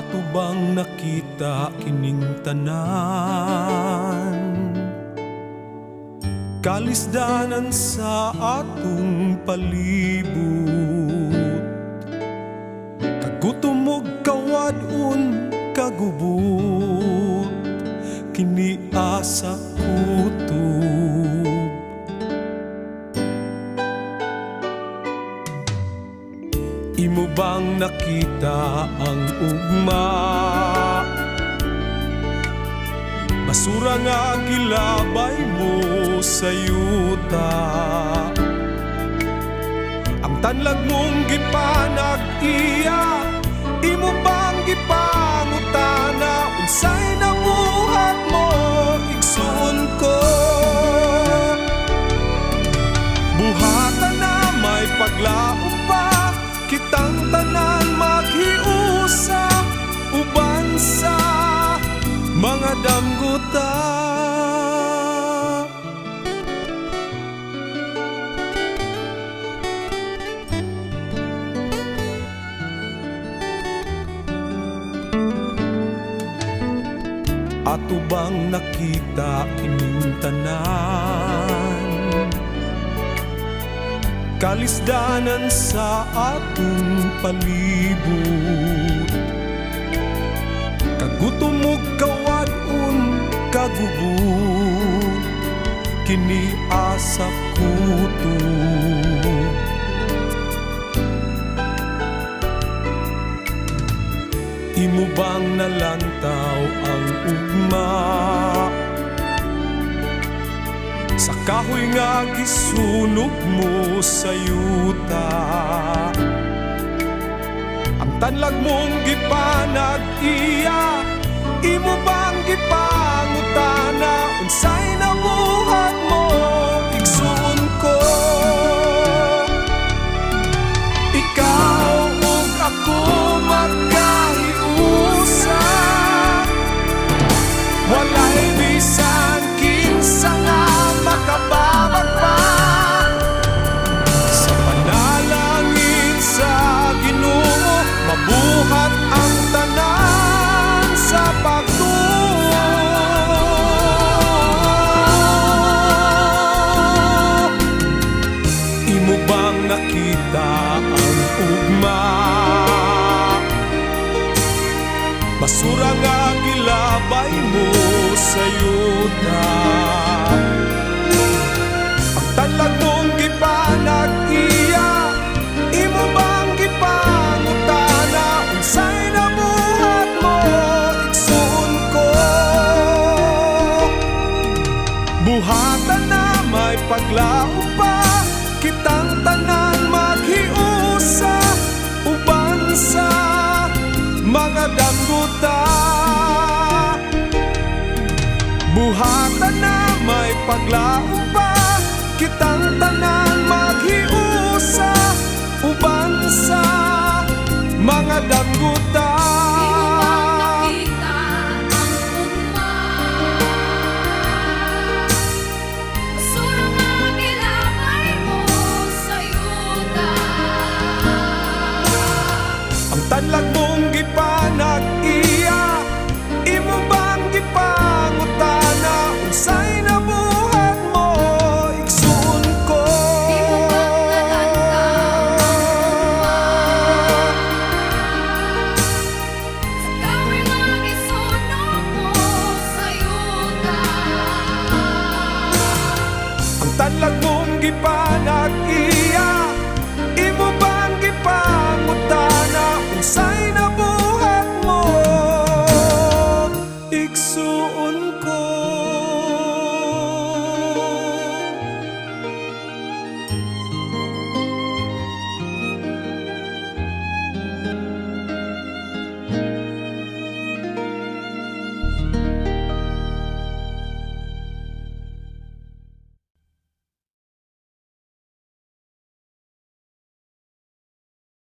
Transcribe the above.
Ato bang nakita kining tanan? Kalisdanan sa atong palibot, kagutom ug kawadon kagubot, kini asa kutob. Imo bang nakita ang ugma? Basura nga gilabay mo sa yuta. Ang tanlag mong gipanag iya, imo bang gipangutana? Unsay nabuhat mo, igsoon ko. Buhatan na may paglaom pa, kitang tanan maghiusa, uban sa mga damguta. Ato bang nakita kining tanan? Kalisdanan sa atong palibot, kagutom ug kawadon kagubot, kini asa kutob. Imo bang nalantaw ang ugma? Sa kahoy nga gisunog mo sa yuta, ang tanlag mong gipanag iya, imo bang gipangutana? Unsay nabuhat mo, igsoon ko. Ikaw ug ako magkahiusa, walay bisan kinsa nga makababag pa. Sa panalangin sa Ginoo, mabuhat ang tanan sa pagtuo. Imo bang nakita ang ugma? Basura nga gilabay mo sa yuta. Ang tanlag mong gipanag iya, imo bang gipangutana? Unsay nabuhat mo, igsoon ko. Buhatan na may paglaom pa, kitang tanan maghiusa, uban sa mga damguta. Buhatan na may paglaom pa, kitang tanan maghiusa, uban sa mga damguta.